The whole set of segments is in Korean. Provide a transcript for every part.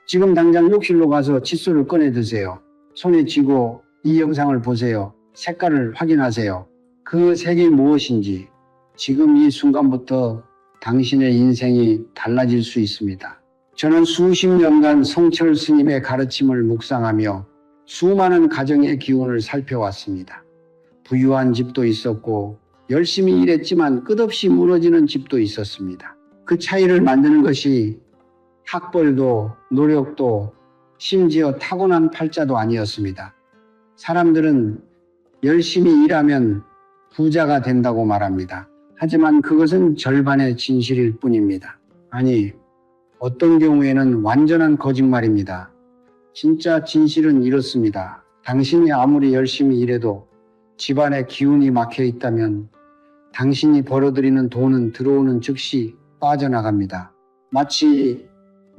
지금 당장 욕실로 가서 칫솔을 꺼내 드세요. 손에 쥐고 이 영상을 보세요. 색깔을 확인하세요. 그 색이 무엇인지 지금 이 순간부터 당신의 인생이 달라질 수 있습니다. 저는 수십 년간 성철 스님의 가르침을 묵상하며 수많은 가정의 기운을 살펴왔습니다. 부유한 집도 있었고 열심히 일했지만 끝없이 무너지는 집도 있었습니다. 그 차이를 만드는 것이 학벌도 노력도 심지어 타고난 팔자도 아니었습니다. 사람들은 열심히 일하면 부자가 된다고 말합니다. 하지만 그것은 절반의 진실일 뿐입니다. 아니, 어떤 경우에는 완전한 거짓말입니다. 진짜 진실은 이렇습니다. 당신이 아무리 열심히 일해도 집안에 기운이 막혀 있다면 당신이 벌어들이는 돈은 들어오는 즉시 빠져나갑니다. 마치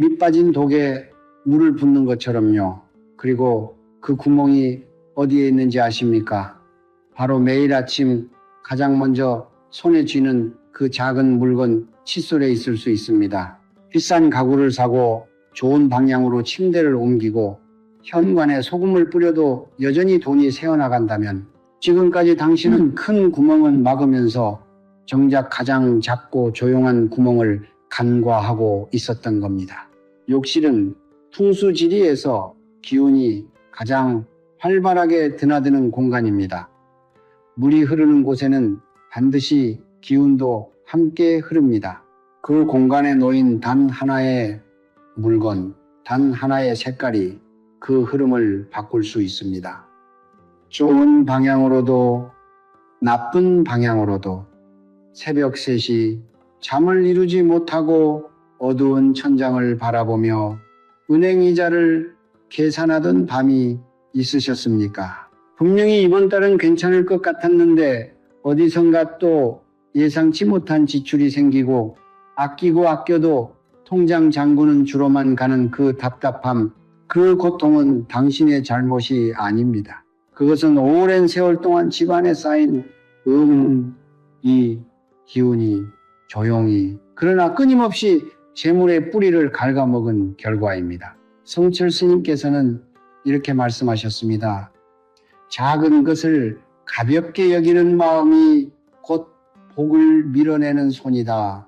밑 빠진 독에 물을 붓는 것처럼요. 그리고 그 구멍이 어디에 있는지 아십니까? 바로 매일 아침 가장 먼저 손에 쥐는 그 작은 물건 칫솔에 있을 수 있습니다. 비싼 가구를 사고 좋은 방향으로 침대를 옮기고 현관에 소금을 뿌려도 여전히 돈이 새어나간다면 지금까지 당신은 큰 구멍을 막으면서 정작 가장 작고 조용한 구멍을 간과하고 있었던 겁니다. 욕실은 풍수지리에서 기운이 가장 활발하게 드나드는 공간입니다. 물이 흐르는 곳에는 반드시 기운도 함께 흐릅니다. 그 공간에 놓인 단 하나의 물건, 단 하나의 색깔이 그 흐름을 바꿀 수 있습니다. 좋은 방향으로도 나쁜 방향으로도 새벽 3시 잠을 이루지 못하고 어두운 천장을 바라보며 은행 이자를 계산하던 밤이 있으셨습니까? 분명히 이번 달은 괜찮을 것 같았는데 어디선가 또 예상치 못한 지출이 생기고 아끼고 아껴도 통장 잔고는 주로만 가는 그 답답함, 그 고통은 당신의 잘못이 아닙니다. 그것은 오랜 세월 동안 집안에 쌓인 이 기운이 조용히 그러나 끊임없이 재물의 뿌리를 갉아먹은 결과입니다. 성철 스님께서는 이렇게 말씀하셨습니다. 작은 것을 가볍게 여기는 마음이 곧 복을 밀어내는 손이다.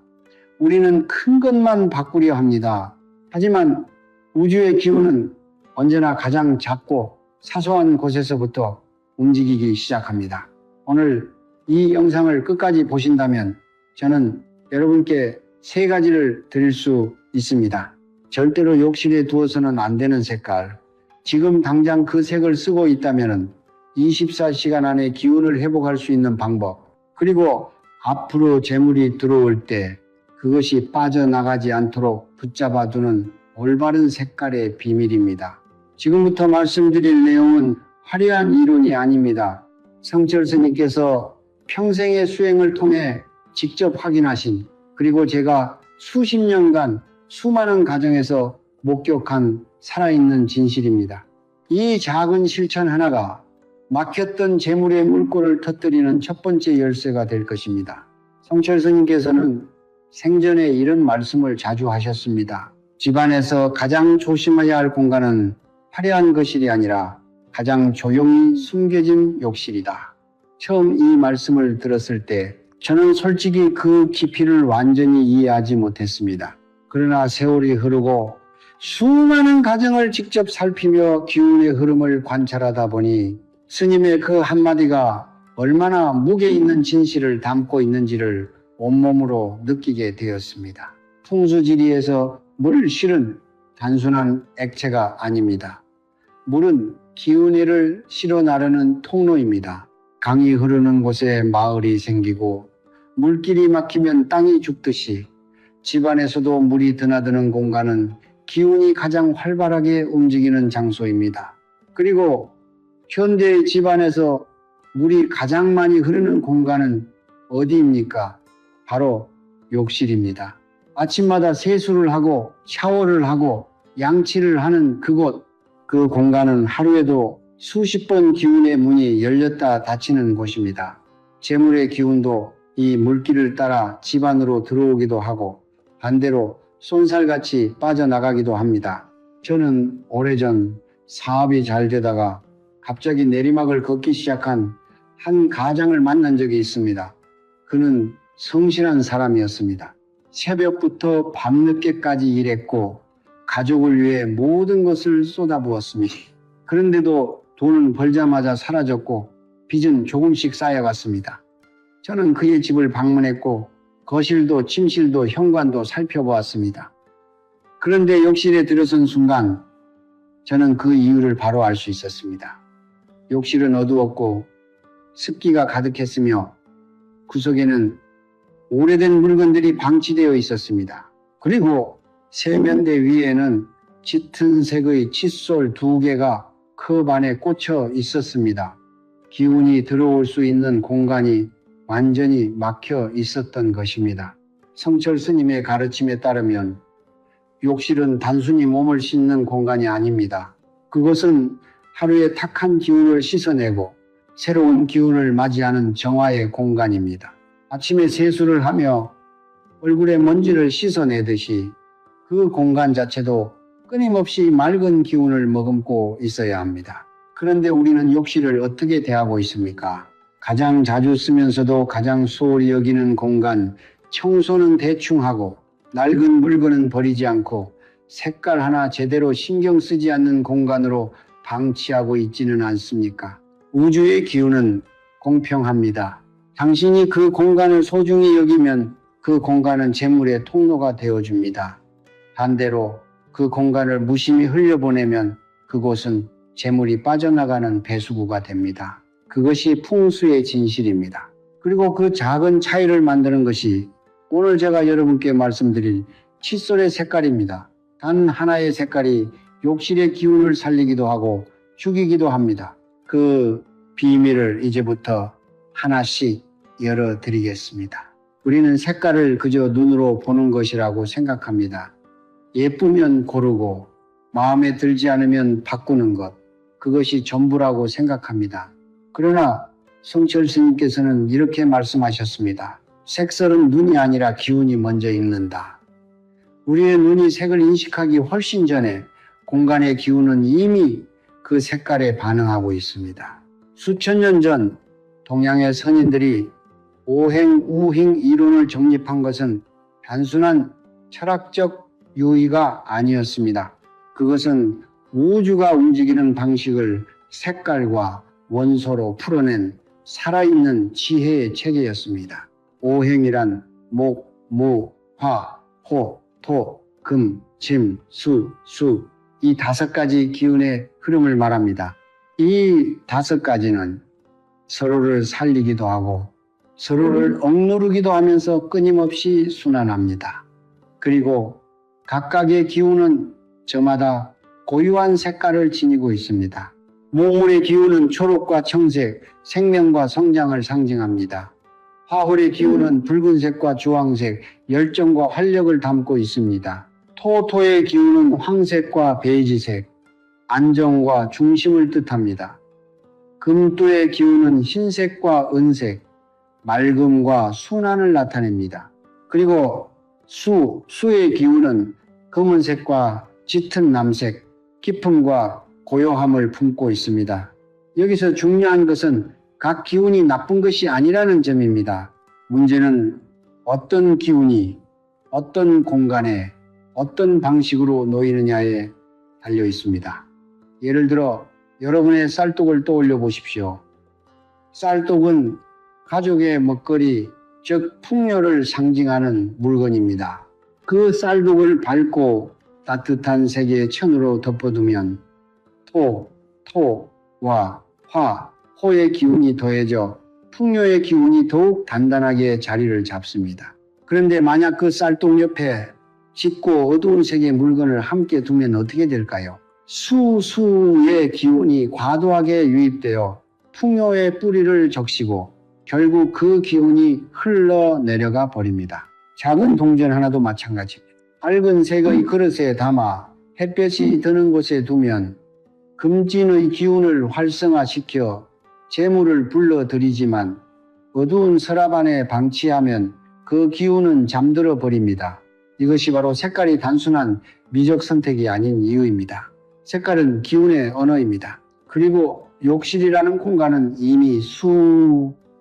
우리는 큰 것만 바꾸려 합니다. 하지만 우주의 기운은 언제나 가장 작고 사소한 곳에서부터 움직이기 시작합니다. 오늘 이 영상을 끝까지 보신다면 저는 여러분께 3가지를 드릴 수 있습니다. 절대로 욕실에 두어서는 안 되는 색깔. 지금 당장 그 색을 쓰고 있다면 24시간 안에 기운을 회복할 수 있는 방법. 그리고 앞으로 재물이 들어올 때 그것이 빠져나가지 않도록 붙잡아두는 올바른 색깔의 비밀입니다. 지금부터 말씀드릴 내용은 화려한 이론이 아닙니다. 성철 스님께서 평생의 수행을 통해 직접 확인하신 그리고 제가 수십 년간 수많은 가정에서 목격한 살아있는 진실입니다. 이 작은 실천 하나가 막혔던 재물의 물꼬를 터뜨리는 첫 번째 열쇠가 될 것입니다. 성철 스님께서는 생전에 이런 말씀을 자주 하셨습니다. 집안에서 가장 조심해야 할 공간은 화려한 거실이 아니라 가장 조용히 숨겨진 욕실이다. 처음 이 말씀을 들었을 때 저는 솔직히 그 깊이를 완전히 이해하지 못했습니다. 그러나 세월이 흐르고 수많은 가정을 직접 살피며 기운의 흐름을 관찰하다 보니 스님의 그 한마디가 얼마나 무게 있는 진실을 담고 있는지를 온몸으로 느끼게 되었습니다. 풍수지리에서 물실은 단순한 액체가 아닙니다. 물은 기운을 실어 나르는 통로입니다. 강이 흐르는 곳에 마을이 생기고 물길이 막히면 땅이 죽듯이 집안에서도 물이 드나드는 공간은 기운이 가장 활발하게 움직이는 장소입니다. 그리고 현대의 집안에서 물이 가장 많이 흐르는 공간은 어디입니까? 바로 욕실입니다. 아침마다 세수를 하고 샤워를 하고 양치를 하는 그곳, 그 공간은 하루에도 수십 번 기운의 문이 열렸다 닫히는 곳입니다. 재물의 기운도 이 물길을 따라 집안으로 들어오기도 하고 반대로 쏜살같이 빠져나가기도 합니다. 저는 오래전 사업이 잘 되다가 갑자기 내리막을 걷기 시작한 한 가장을 만난 적이 있습니다. 그는 성실한 사람이었습니다. 새벽부터 밤늦게까지 일했고 가족을 위해 모든 것을 쏟아부었습니다. 그런데도 돈은 벌자마자 사라졌고 빚은 조금씩 쌓여갔습니다. 저는 그의 집을 방문했고 거실도 침실도 현관도 살펴보았습니다. 그런데 욕실에 들어선 순간 저는 그 이유를 바로 알 수 있었습니다. 욕실은 어두웠고 습기가 가득했으며 구석에는 오래된 물건들이 방치되어 있었습니다. 그리고 세면대 위에는 짙은 색의 칫솔 2개가 컵 안에 꽂혀 있었습니다. 기운이 들어올 수 있는 공간이 완전히 막혀 있었던 것입니다. 성철 스님의 가르침에 따르면 욕실은 단순히 몸을 씻는 공간이 아닙니다. 그것은 하루의 탁한 기운을 씻어내고 새로운 기운을 맞이하는 정화의 공간입니다. 아침에 세수를 하며 얼굴에 먼지를 씻어내듯이 그 공간 자체도 끊임없이 맑은 기운을 머금고 있어야 합니다. 그런데 우리는 욕실을 어떻게 대하고 있습니까? 가장 자주 쓰면서도 가장 소홀히 여기는 공간, 청소는 대충 하고 낡은 물건은 버리지 않고 색깔 하나 제대로 신경 쓰지 않는 공간으로 방치하고 있지는 않습니까? 우주의 기운은 공평합니다. 당신이 그 공간을 소중히 여기면 그 공간은 재물의 통로가 되어줍니다. 반대로 그 공간을 무심히 흘려보내면 그곳은 재물이 빠져나가는 배수구가 됩니다. 그것이 풍수의 진실입니다. 그리고 그 작은 차이를 만드는 것이 오늘 제가 여러분께 말씀드릴 칫솔의 색깔입니다. 단 하나의 색깔이 욕실의 기운을 살리기도 하고 죽이기도 합니다. 그 비밀을 이제부터 하나씩 열어드리겠습니다. 우리는 색깔을 그저 눈으로 보는 것이라고 생각합니다. 예쁘면 고르고 마음에 들지 않으면 바꾸는 것, 그것이 전부라고 생각합니다. 그러나 성철 스님께서는 이렇게 말씀하셨습니다. 색설은 눈이 아니라 기운이 먼저 읽는다. 우리의 눈이 색을 인식하기 훨씬 전에 공간의 기운은 이미 그 색깔에 반응하고 있습니다. 수천 년 전 동양의 선인들이 오행, 우행 이론을 정립한 것은 단순한 철학적 유의가 아니었습니다. 그것은 우주가 움직이는 방식을 색깔과 원소로 풀어낸 살아있는 지혜의 체계였습니다. 오행이란 목, 무, 화, 호, 토, 금, 침, 수, 수 이 5가지 기운의 흐름을 말합니다. 이 5가지는 서로를 살리기도 하고 서로를 억누르기도 하면서 끊임없이 순환합니다. 그리고 각각의 기운은 저마다 고유한 색깔을 지니고 있습니다. 모물의 기운은 초록과 청색, 생명과 성장을 상징합니다. 화홀의 기운은 붉은색과 주황색, 열정과 활력을 담고 있습니다. 토의 기운은 황색과 베이지색, 안정과 중심을 뜻합니다. 금토의 기운은 흰색과 은색, 맑음과 순환을 나타냅니다. 그리고 수의 기운은 검은색과 짙은 남색, 깊음과 고요함을 품고 있습니다. 여기서 중요한 것은 각 기운이 나쁜 것이 아니라는 점입니다. 문제는 어떤 기운이 어떤 공간에 어떤 방식으로 놓이느냐에 달려 있습니다. 예를 들어 여러분의 쌀독을 떠올려 보십시오. 쌀독은 가족의 먹거리, 즉 풍요를 상징하는 물건입니다. 그 쌀독을 밝고 따뜻한 색의 천으로 덮어두면 토와 화, 호의 기운이 더해져 풍요의 기운이 더욱 단단하게 자리를 잡습니다. 그런데 만약 그 쌀독 옆에 짙고 어두운 색의 물건을 함께 두면 어떻게 될까요? 수의 기운이 과도하게 유입되어 풍요의 뿌리를 적시고 결국 그 기운이 흘러내려가 버립니다. 작은 동전 하나도 마찬가지입니다. 밝은 색의 그릇에 담아 햇볕이 드는 곳에 두면 금진의 기운을 활성화시켜 재물을 불러들이지만 어두운 서랍 안에 방치하면 그 기운은 잠들어 버립니다. 이것이 바로 색깔이 단순한 미적 선택이 아닌 이유입니다. 색깔은 기운의 언어입니다. 그리고 욕실이라는 공간은 이미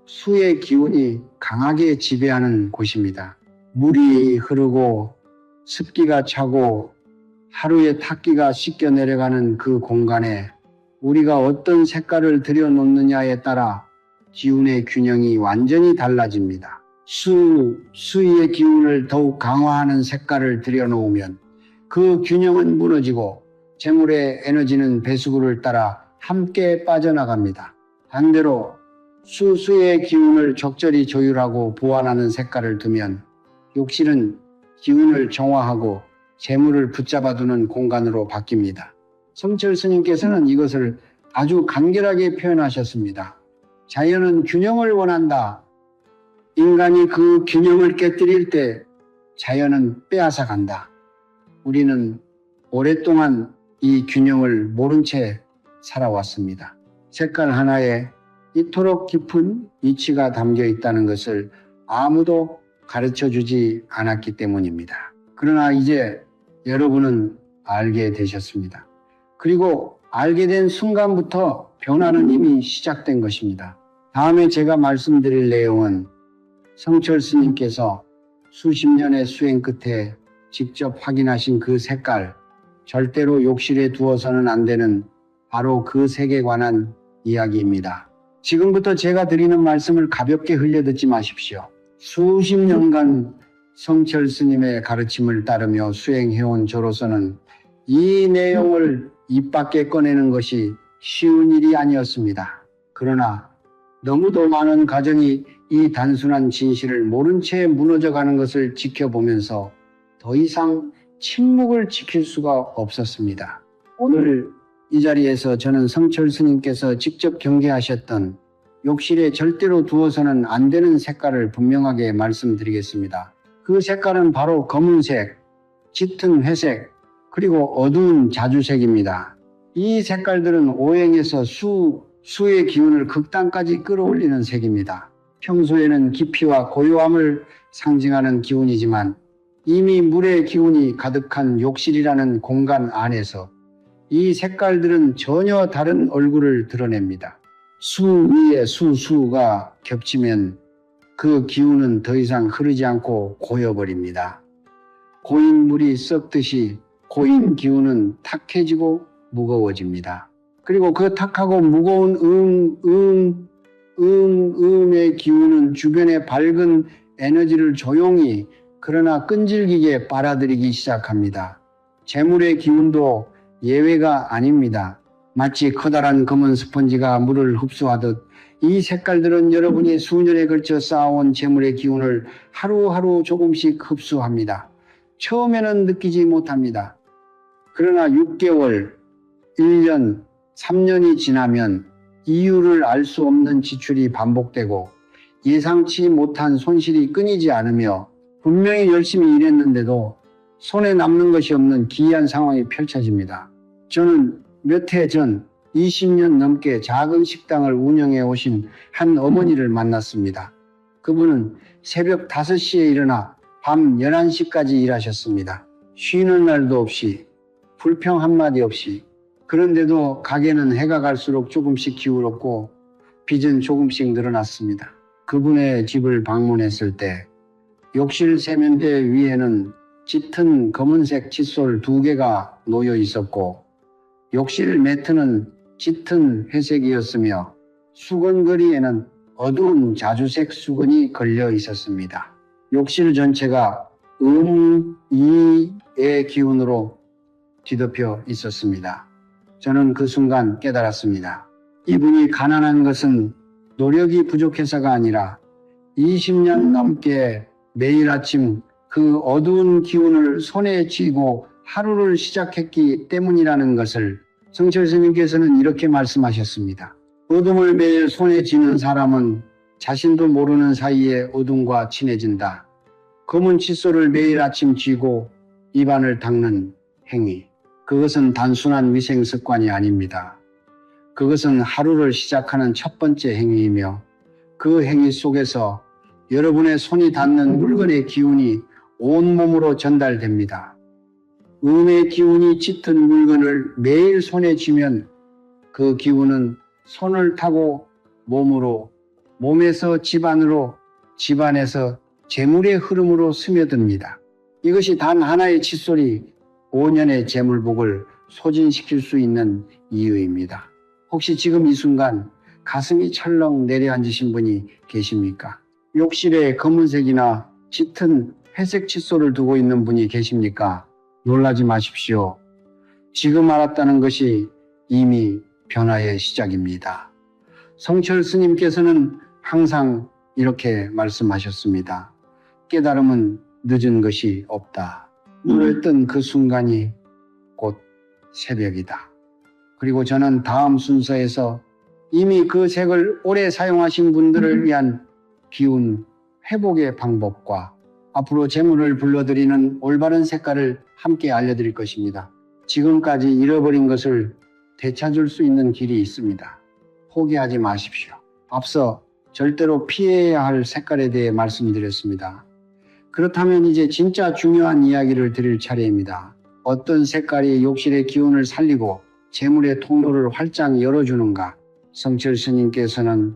수의 기운이 강하게 지배하는 곳입니다. 물이 흐르고 습기가 차고 하루의 탁기가 씻겨 내려가는 그 공간에 우리가 어떤 색깔을 들여놓느냐에 따라 기운의 균형이 완전히 달라집니다. 수의 기운을 더욱 강화하는 색깔을 들여놓으면 그 균형은 무너지고 재물의 에너지는 배수구를 따라 함께 빠져나갑니다. 반대로 수의 기운을 적절히 조율하고 보완하는 색깔을 두면 욕실은 기운을 정화하고 재물을 붙잡아두는 공간으로 바뀝니다. 성철 스님께서는 이것을 아주 간결하게 표현하셨습니다. 자연은 균형을 원한다. 인간이 그 균형을 깨뜨릴 때 자연은 빼앗아 간다. 우리는 오랫동안 이 균형을 모른 채 살아왔습니다. 색깔 하나에 이토록 깊은 이치가 담겨 있다는 것을 아무도 가르쳐 주지 않았기 때문입니다. 그러나 이제 여러분은 알게 되셨습니다. 그리고 알게 된 순간부터 변화는 이미 시작된 것입니다. 다음에 제가 말씀드릴 내용은 성철 스님께서 수십 년의 수행 끝에 직접 확인하신 그 색깔, 절대로 욕실에 두어서는 안 되는 바로 그 색에 관한 이야기입니다. 지금부터 제가 드리는 말씀을 가볍게 흘려듣지 마십시오. 수십 년간 성철 스님의 가르침을 따르며 수행해온 저로서는 이 내용을 입 밖에 꺼내는 것이 쉬운 일이 아니었습니다. 그러나 너무도 많은 가정이 이 단순한 진실을 모른 채 무너져가는 것을 지켜보면서 더 이상 침묵을 지킬 수가 없었습니다. 오늘 이 자리에서 저는 성철 스님께서 직접 경계하셨던 욕실에 절대로 두어서는 안 되는 색깔을 분명하게 말씀드리겠습니다. 그 색깔은 바로 검은색, 짙은 회색, 그리고 어두운 자주색입니다. 이 색깔들은 오행에서 수의 기운을 극단까지 끌어올리는 색입니다. 평소에는 깊이와 고요함을 상징하는 기운이지만 이미 물의 기운이 가득한 욕실이라는 공간 안에서 이 색깔들은 전혀 다른 얼굴을 드러냅니다. 수 위에 수가 겹치면 그 기운은 더 이상 흐르지 않고 고여버립니다. 고인 물이 썩듯이 고인 기운은 탁해지고 무거워집니다. 그리고 그 탁하고 무거운 음의 기운은 주변의 밝은 에너지를 조용히 그러나 끈질기게 빨아들이기 시작합니다. 재물의 기운도 예외가 아닙니다. 마치 커다란 검은 스펀지가 물을 흡수하듯 이 색깔들은 여러분이 수년에 걸쳐 쌓아온 재물의 기운을 하루하루 조금씩 흡수합니다. 처음에는 느끼지 못합니다. 그러나 6개월, 1년, 3년이 지나면 이유를 알 수 없는 지출이 반복되고 예상치 못한 손실이 끊이지 않으며 분명히 열심히 일했는데도 손에 남는 것이 없는 기이한 상황이 펼쳐집니다. 저는 몇 해 전 20년 넘게 작은 식당을 운영해 오신 한 어머니를 만났습니다. 그분은 새벽 5시에 일어나 밤 11시까지 일하셨습니다. 쉬는 날도 없이, 불평 한마디 없이. 그런데도 가게는 해가 갈수록 조금씩 기울었고 빚은 조금씩 늘어났습니다. 그분의 집을 방문했을 때 욕실 세면대 위에는 짙은 검은색 칫솔 2개가 놓여 있었고 욕실 매트는 짙은 회색이었으며 수건거리에는 어두운 자주색 수건이 걸려 있었습니다. 욕실 전체가 이의 기운으로 뒤덮여 있었습니다. 저는 그 순간 깨달았습니다. 이분이 가난한 것은 노력이 부족해서가 아니라 20년 넘게 매일 아침 그 어두운 기운을 손에 쥐고 하루를 시작했기 때문이라는 것을 성철 스님께서는 이렇게 말씀하셨습니다. 어둠을 매일 손에 쥐는 사람은 자신도 모르는 사이에 어둠과 친해진다. 검은 칫솔을 매일 아침 쥐고 입안을 닦는 행위. 그것은 단순한 위생 습관이 아닙니다. 그것은 하루를 시작하는 첫 번째 행위이며 그 행위 속에서 여러분의 손이 닿는 물건의 기운이 온몸으로 전달됩니다. 음의 기운이 짙은 물건을 매일 손에 쥐면 그 기운은 손을 타고 몸으로, 몸에서 집안으로, 집안에서 재물의 흐름으로 스며듭니다. 이것이 단 하나의 칫솔이 5년의 재물복을 소진시킬 수 있는 이유입니다. 혹시 지금 이 순간 가슴이 철렁 내려앉으신 분이 계십니까? 욕실에 검은색이나 짙은 회색 칫솔을 두고 있는 분이 계십니까? 놀라지 마십시오. 지금 알았다는 것이 이미 변화의 시작입니다. 성철 스님께서는 항상 이렇게 말씀하셨습니다. 깨달음은 늦은 것이 없다. 눈을 뜬 그 순간이 곧 새벽이다. 그리고 저는 다음 순서에서 이미 그 색을 오래 사용하신 분들을 위한 기운 회복의 방법과 앞으로 재물을 불러들이는 올바른 색깔을 함께 알려드릴 것입니다. 지금까지 잃어버린 것을 되찾을 수 있는 길이 있습니다. 포기하지 마십시오. 앞서 절대로 피해야 할 색깔에 대해 말씀드렸습니다. 그렇다면 이제 진짜 중요한 이야기를 드릴 차례입니다. 어떤 색깔이 욕실의 기운을 살리고 재물의 통로를 활짝 열어주는가? 성철 스님께서는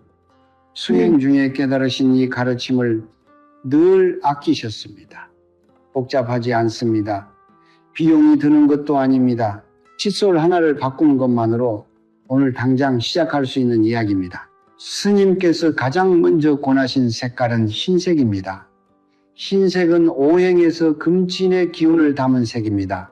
수행 중에 깨달으신 이 가르침을 늘 아끼셨습니다. 복잡하지 않습니다. 비용이 드는 것도 아닙니다. 칫솔 하나를 바꾸는 것만으로 오늘 당장 시작할 수 있는 이야기입니다. 스님께서 가장 먼저 권하신 색깔은 흰색입니다. 흰색은 오행에서 금진의 기운을 담은 색입니다.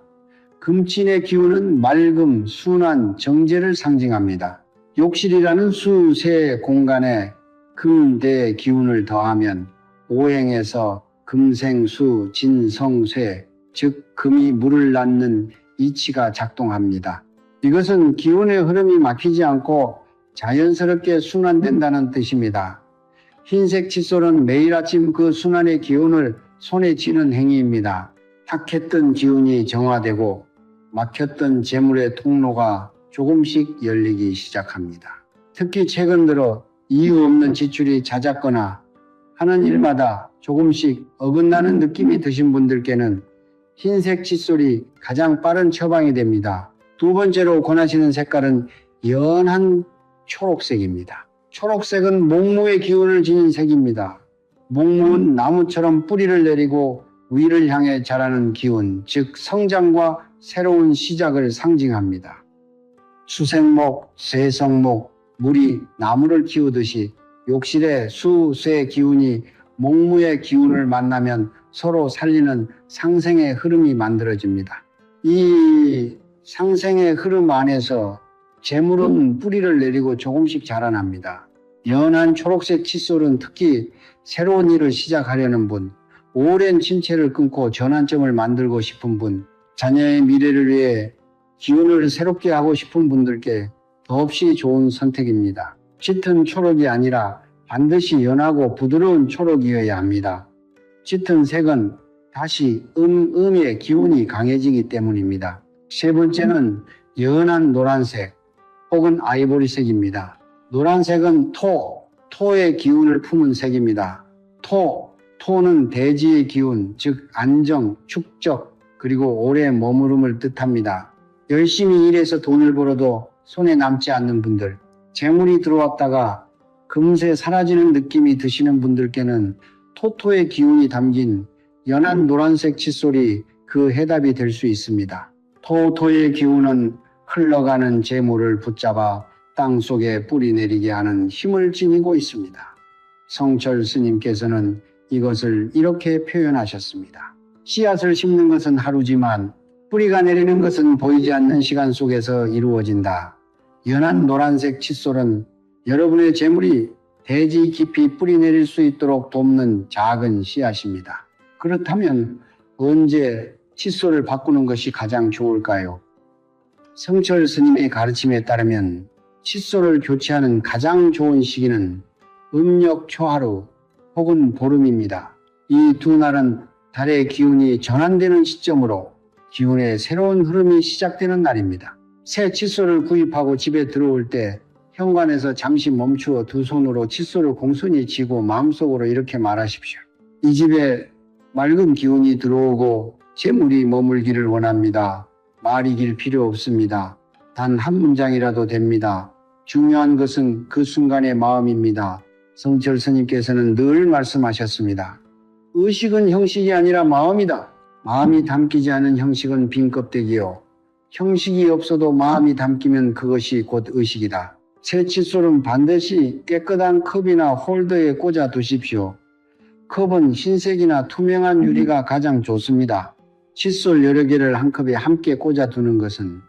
금진의 기운은 맑음, 순한, 정제를 상징합니다. 욕실이라는 수세 공간에 금대의 기운을 더하면 오행에서 금생수, 진성쇠, 즉 금이 물을 낳는 이치가 작동합니다. 이것은 기운의 흐름이 막히지 않고 자연스럽게 순환된다는 뜻입니다. 흰색 칫솔은 매일 아침 그 순환의 기운을 손에 쥐는 행위입니다. 탁했던 기운이 정화되고 막혔던 재물의 통로가 조금씩 열리기 시작합니다. 특히 최근 들어 이유 없는 지출이 잦았거나 하는 일마다 조금씩 어긋나는 느낌이 드신 분들께는 흰색 칫솔이 가장 빠른 처방이 됩니다. 두 번째로 권하시는 색깔은 연한 초록색입니다. 초록색은 목무의 기운을 지닌 색입니다. 목무는 나무처럼 뿌리를 내리고 위를 향해 자라는 기운, 즉 성장과 새로운 시작을 상징합니다. 수생목, 쇠성목, 물이 나무를 키우듯이 욕실의 수, 쇠 기운이 목무의 기운을 만나면 서로 살리는 상생의 흐름이 만들어집니다. 이 상생의 흐름 안에서 재물은 뿌리를 내리고 조금씩 자라납니다. 연한 초록색 칫솔은 특히 새로운 일을 시작하려는 분, 오랜 침체를 끊고 전환점을 만들고 싶은 분, 자녀의 미래를 위해 기운을 새롭게 하고 싶은 분들께 더없이 좋은 선택입니다. 짙은 초록이 아니라 반드시 연하고 부드러운 초록이어야 합니다. 짙은 색은 다시 음의 기운이 강해지기 때문입니다. 세 번째는 연한 노란색 혹은 아이보리색입니다. 노란색은 토의 기운을 품은 색입니다. 토는 대지의 기운, 즉 안정, 축적, 그리고 오래 머무름을 뜻합니다. 열심히 일해서 돈을 벌어도 손에 남지 않는 분들, 재물이 들어왔다가 금세 사라지는 느낌이 드시는 분들께는 토의 기운이 담긴 연한 노란색 칫솔이 그 해답이 될 수 있습니다. 토의 기운은 흘러가는 재물을 붙잡아 땅속에 뿌리내리게 하는 힘을 지니고 있습니다. 성철 스님께서는 이것을 이렇게 표현하셨습니다. 씨앗을 심는 것은 하루지만 뿌리가 내리는 것은 보이지 않는 시간 속에서 이루어진다. 연한 노란색 칫솔은 여러분의 재물이 대지 깊이 뿌리 내릴 수 있도록 돕는 작은 씨앗입니다. 그렇다면 언제 칫솔을 바꾸는 것이 가장 좋을까요? 성철 스님의 가르침에 따르면 칫솔을 교체하는 가장 좋은 시기는 음력 초하루 혹은 보름입니다. 이 두 날은 달의 기운이 전환되는 시점으로 기운의 새로운 흐름이 시작되는 날입니다. 새 칫솔을 구입하고 집에 들어올 때 현관에서 잠시 멈추어 두 손으로 칫솔을 공손히 쥐고 마음속으로 이렇게 말하십시오. 이 집에 맑은 기운이 들어오고 재물이 머물기를 원합니다. 말이 길 필요 없습니다. 단 한 문장이라도 됩니다. 중요한 것은 그 순간의 마음입니다. 성철 스님께서는 늘 말씀하셨습니다. 의식은 형식이 아니라 마음이다. 마음이 담기지 않은 형식은 빈 껍데기요. 형식이 없어도 마음이 담기면 그것이 곧 의식이다. 새 칫솔은 반드시 깨끗한 컵이나 홀더에 꽂아 두십시오. 컵은 흰색이나 투명한 유리가 가장 좋습니다. 칫솔 여러 개를 한 컵에 함께 꽂아 두는 것은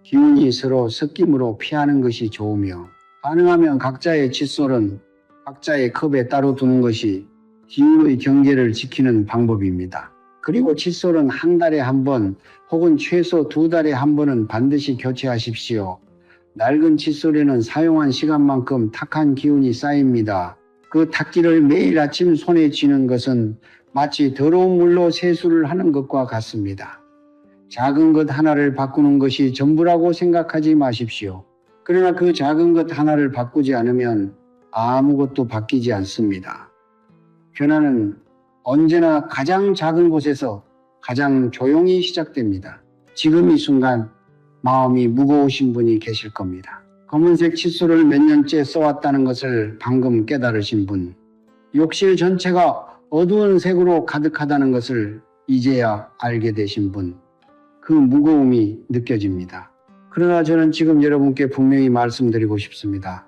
기운이 서로 섞임으로 피하는 것이 좋으며, 가능하면 각자의 칫솔은 각자의 컵에 따로 두는 것이 기운의 경계를 지키는 방법입니다. 그리고 칫솔은 한 달에 한 번 혹은 최소 2달에 한 번은 반드시 교체하십시오. 낡은 칫솔에는 사용한 시간만큼 탁한 기운이 쌓입니다. 그 탁기를 매일 아침 손에 쥐는 것은 마치 더러운 물로 세수를 하는 것과 같습니다. 작은 것 하나를 바꾸는 것이 전부라고 생각하지 마십시오. 그러나 그 작은 것 하나를 바꾸지 않으면 아무것도 바뀌지 않습니다. 변화는 언제나 가장 작은 곳에서 가장 조용히 시작됩니다. 지금 이 순간 마음이 무거우신 분이 계실 겁니다. 검은색 칫솔을 몇 년째 써왔다는 것을 방금 깨달으신 분, 욕실 전체가 어두운 색으로 가득하다는 것을 이제야 알게 되신 분, 그 무거움이 느껴집니다. 그러나 저는 지금 여러분께 분명히 말씀드리고 싶습니다.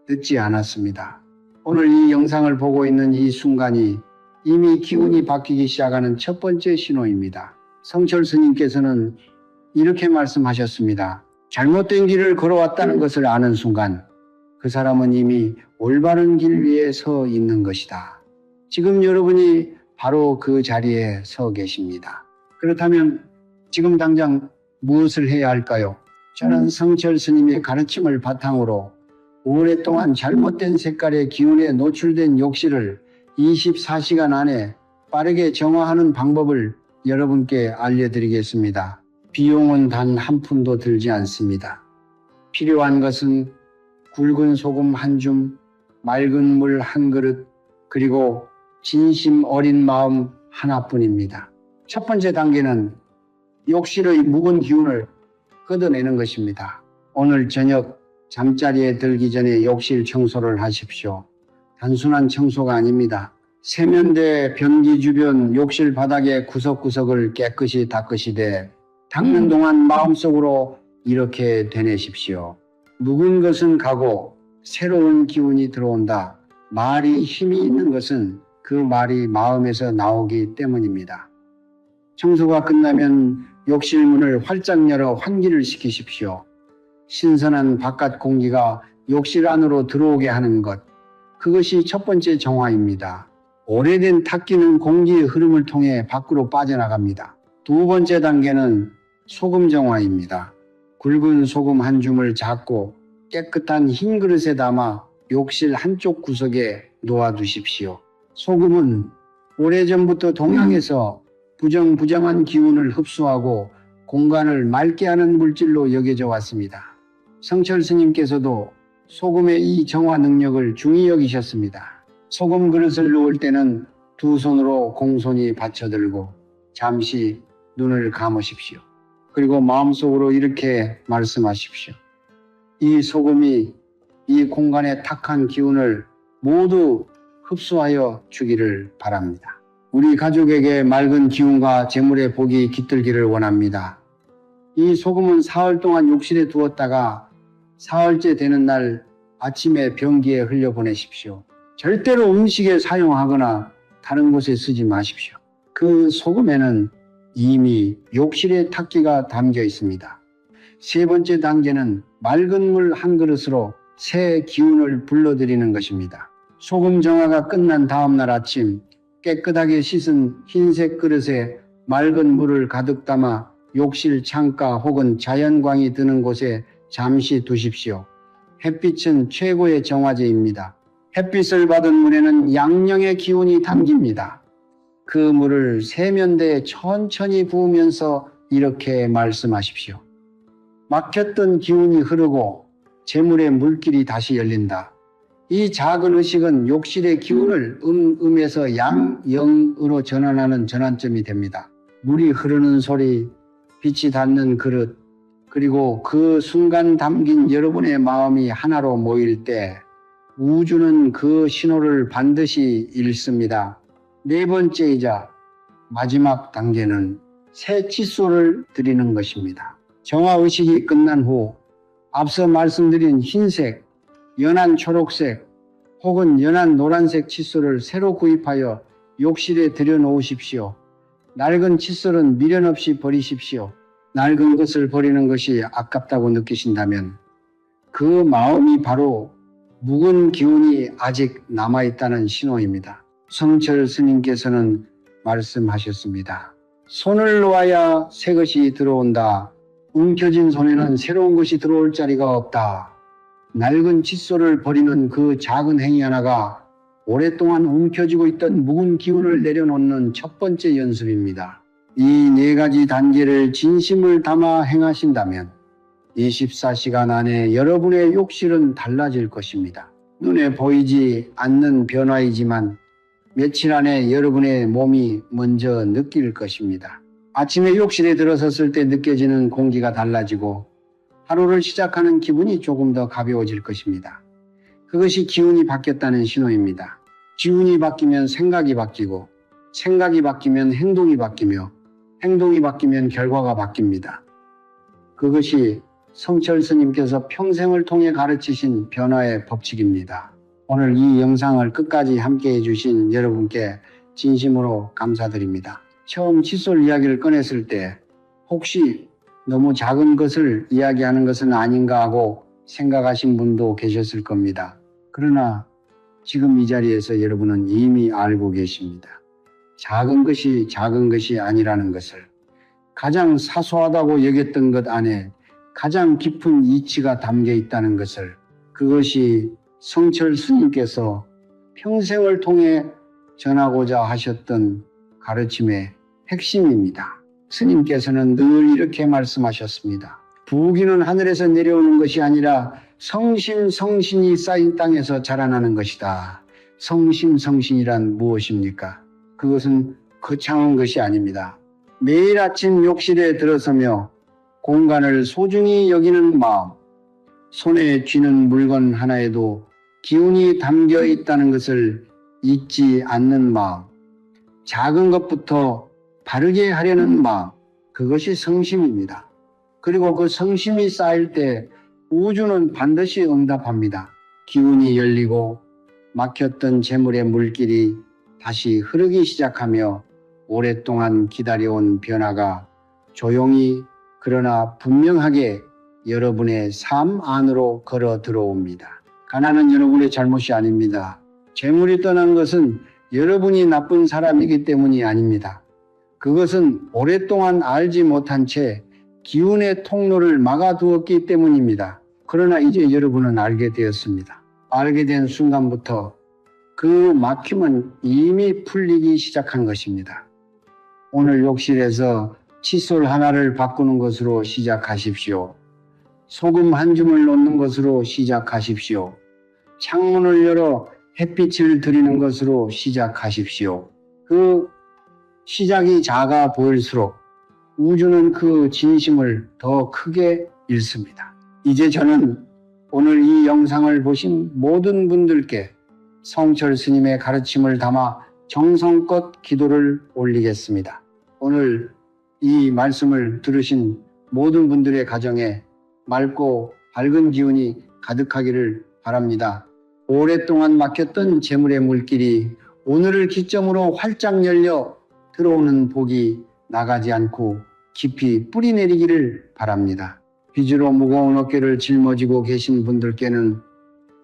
늦지 않았습니다. 오늘 이 영상을 보고 있는 이 순간이 이미 기운이 바뀌기 시작하는 첫 번째 신호입니다. 성철 스님께서는 이렇게 말씀하셨습니다. 잘못된 길을 걸어왔다는 것을 아는 순간 그 사람은 이미 올바른 길 위에 서 있는 것이다. 지금 여러분이 바로 그 자리에 서 계십니다. 그렇다면 지금 당장 무엇을 해야 할까요? 저는 성철 스님의 가르침을 바탕으로 오랫동안 잘못된 색깔의 기운에 노출된 욕실을 24시간 안에 빠르게 정화하는 방법을 여러분께 알려드리겠습니다. 비용은 단 한 푼도 들지 않습니다. 필요한 것은 굵은 소금 한 줌, 맑은 물 한 그릇, 그리고 진심 어린 마음 하나뿐입니다. 첫 번째 단계는 욕실의 묵은 기운을 걷어내는 것입니다. 오늘 저녁 잠자리에 들기 전에 욕실 청소를 하십시오. 단순한 청소가 아닙니다. 세면대 변기 주변 욕실 바닥의 구석구석을 깨끗이 닦으시되 닦는 동안 마음속으로 이렇게 되뇌십시오. 묵은 것은 가고 새로운 기운이 들어온다. 말이 힘이 있는 것은 그 말이 마음에서 나오기 때문입니다. 청소가 끝나면 욕실 문을 활짝 열어 환기를 시키십시오. 신선한 바깥 공기가 욕실 안으로 들어오게 하는 것, 그것이 첫 번째 정화입니다. 오래된 탁기는 공기의 흐름을 통해 밖으로 빠져나갑니다. 두 번째 단계는 소금 정화입니다. 굵은 소금 한 줌을 작고 깨끗한 흰 그릇에 담아 욕실 한쪽 구석에 놓아두십시오. 소금은 오래전부터 동양에서 부정부정한 기운을 흡수하고 공간을 맑게 하는 물질로 여겨져 왔습니다. 성철 스님께서도 소금의 이 정화 능력을 중히 여기셨습니다. 소금 그릇을 놓을 때는 두 손으로 공손히 받쳐들고 잠시 눈을 감으십시오. 그리고 마음속으로 이렇게 말씀하십시오. 이 소금이 이 공간의 탁한 기운을 모두 흡수하여 주기를 바랍니다. 우리 가족에게 맑은 기운과 재물의 복이 깃들기를 원합니다. 이 소금은 사흘 동안 욕실에 두었다가 사흘째 되는 날 아침에 변기에 흘려보내십시오. 절대로 음식에 사용하거나 다른 곳에 쓰지 마십시오. 그 소금에는 이미 욕실의 탁기가 담겨 있습니다. 세 번째 단계는 맑은 물 한 그릇으로 새 기운을 불러들이는 것입니다. 소금 정화가 끝난 다음 날 아침 깨끗하게 씻은 흰색 그릇에 맑은 물을 가득 담아 욕실 창가 혹은 자연광이 드는 곳에 잠시 두십시오. 햇빛은 최고의 정화제입니다. 햇빛을 받은 물에는 양령의 기운이 담깁니다. 그 물을 세면대에 천천히 부으면서 이렇게 말씀하십시오. 막혔던 기운이 흐르고 재물의 물길이 다시 열린다. 이 작은 의식은 욕실의 기운을 음에서 영으로 전환하는 전환점이 됩니다. 물이 흐르는 소리, 빛이 닿는 그릇, 그리고 그 순간 담긴 여러분의 마음이 하나로 모일 때 우주는 그 신호를 반드시 읽습니다. 네 번째이자 마지막 단계는 새 칫솔을 드리는 것입니다. 정화의식이 끝난 후 앞서 말씀드린 흰색, 연한 초록색 혹은 연한 노란색 칫솔을 새로 구입하여 욕실에 들여놓으십시오. 낡은 칫솔은 미련 없이 버리십시오. 낡은 것을 버리는 것이 아깝다고 느끼신다면 그 마음이 바로 묵은 기운이 아직 남아있다는 신호입니다. 성철 스님께서는 말씀하셨습니다. 손을 놓아야 새 것이 들어온다. 움켜진 손에는 새로운 것이 들어올 자리가 없다. 낡은 칫솔을 버리는 그 작은 행위 하나가 오랫동안 움켜쥐고 있던 묵은 기운을 내려놓는 첫 번째 연습입니다. 이 네 가지 단계를 진심을 담아 행하신다면 24시간 안에 여러분의 욕실은 달라질 것입니다. 눈에 보이지 않는 변화이지만 며칠 안에 여러분의 몸이 먼저 느낄 것입니다. 아침에 욕실에 들어섰을 때 느껴지는 공기가 달라지고 하루를 시작하는 기분이 조금 더 가벼워질 것입니다. 그것이 기운이 바뀌었다는 신호입니다. 기운이 바뀌면 생각이 바뀌고 생각이 바뀌면 행동이 바뀌며 행동이 바뀌면 결과가 바뀝니다. 그것이 성철 스님께서 평생을 통해 가르치신 변화의 법칙입니다. 오늘 이 영상을 끝까지 함께 해주신 여러분께 진심으로 감사드립니다. 처음 칫솔 이야기를 꺼냈을 때 혹시 너무 작은 것을 이야기하는 것은 아닌가 하고 생각하신 분도 계셨을 겁니다. 그러나 지금 이 자리에서 여러분은 이미 알고 계십니다. 작은 것이 아니라는 것을, 가장 사소하다고 여겼던 것 안에 가장 깊은 이치가 담겨 있다는 것을, 그것이 성철 스님께서 평생을 통해 전하고자 하셨던 가르침의 핵심입니다. 스님께서는 늘 이렇게 말씀하셨습니다. 부귀는 하늘에서 내려오는 것이 아니라 성심성신이 쌓인 땅에서 자라나는 것이다. 성심성신이란 무엇입니까? 그것은 거창한 것이 아닙니다. 매일 아침 욕실에 들어서며 공간을 소중히 여기는 마음, 손에 쥐는 물건 하나에도 기운이 담겨 있다는 것을 잊지 않는 마음, 작은 것부터 바르게 하려는 마음, 그것이 성심입니다. 그리고 그 성심이 쌓일 때 우주는 반드시 응답합니다. 기운이 열리고 막혔던 재물의 물길이 다시 흐르기 시작하며 오랫동안 기다려온 변화가 조용히 그러나 분명하게 여러분의 삶 안으로 걸어 들어옵니다. 가난은 여러분의 잘못이 아닙니다. 재물이 떠난 것은 여러분이 나쁜 사람이기 때문이 아닙니다. 그것은 오랫동안 알지 못한 채 기운의 통로를 막아두었기 때문입니다. 그러나 이제 여러분은 알게 되었습니다. 알게 된 순간부터 그 막힘은 이미 풀리기 시작한 것입니다. 오늘 욕실에서 칫솔 하나를 바꾸는 것으로 시작하십시오. 소금 한 줌을 놓는 것으로 시작하십시오. 창문을 열어 햇빛을 드리는 것으로 시작하십시오. 그 시작이 작아 보일수록 우주는 그 진심을 더 크게 읽습니다. 이제 저는 오늘 이 영상을 보신 모든 분들께 성철 스님의 가르침을 담아 정성껏 기도를 올리겠습니다. 오늘 이 말씀을 들으신 모든 분들의 가정에 맑고 밝은 기운이 가득하기를 바랍니다. 오랫동안 막혔던 재물의 물길이 오늘을 기점으로 활짝 열려 들어오는 복이 나가지 않고 깊이 뿌리 내리기를 바랍니다. 빚으로 무거운 어깨를 짊어지고 계신 분들께는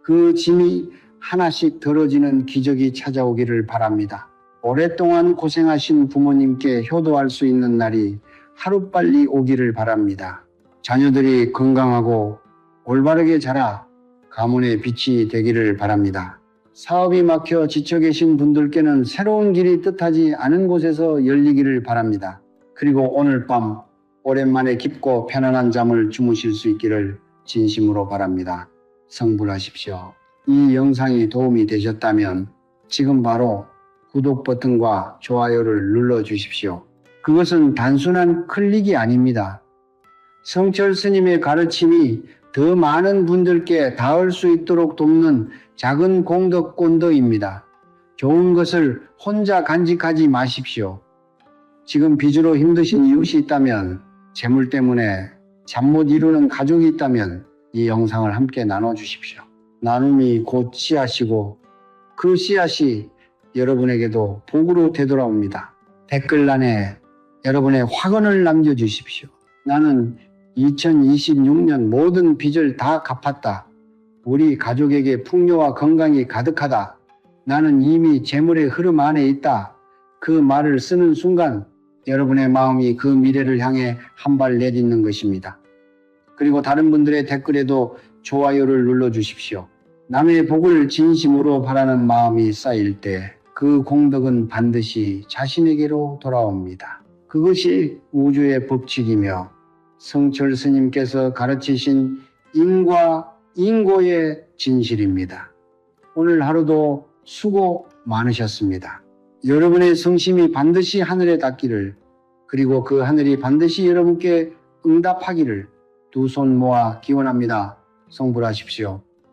그 짐이 하나씩 덜어지는 기적이 찾아오기를 바랍니다. 오랫동안 고생하신 부모님께 효도할 수 있는 날이 하루빨리 오기를 바랍니다. 자녀들이 건강하고 올바르게 자라 가문의 빛이 되기를 바랍니다. 사업이 막혀 지쳐 계신 분들께는 새로운 길이 뜻하지 않은 곳에서 열리기를 바랍니다. 그리고 오늘 밤 오랜만에 깊고 편안한 잠을 주무실 수 있기를 진심으로 바랍니다. 성불하십시오. 이 영상이 도움이 되셨다면 지금 바로 구독 버튼과 좋아요를 눌러 주십시오. 그것은 단순한 클릭이 아닙니다. 성철 스님의 가르침이 더 많은 분들께 닿을 수 있도록 돕는 작은 공덕권덕입니다. 좋은 것을 혼자 간직하지 마십시오. 지금 빚으로 힘드신 이웃이 있다면, 재물 때문에 잠 못 이루는 가족이 있다면 이 영상을 함께 나눠주십시오. 나눔이 곧 씨앗이고 그 씨앗이 여러분에게도 복으로 되돌아옵니다. 댓글란에 여러분의 확언을 남겨주십시오. 나는 2026년 모든 빚을 다 갚았다. 우리 가족에게 풍요와 건강이 가득하다. 나는 이미 재물의 흐름 안에 있다. 그 말을 쓰는 순간 여러분의 마음이 그 미래를 향해 한 발 내딛는 것입니다. 그리고 다른 분들의 댓글에도 좋아요를 눌러주십시오. 남의 복을 진심으로 바라는 마음이 쌓일 때 그 공덕은 반드시 자신에게로 돌아옵니다. 그것이 우주의 법칙이며 성철 스님께서 가르치신 인과 인고의 진실입니다. 오늘 하루도 수고 많으셨습니다. 여러분의 성심이 반드시 하늘에 닿기를, 그리고 그 하늘이 반드시 여러분께 응답하기를 두 손 모아 기원합니다. 성불하십시오.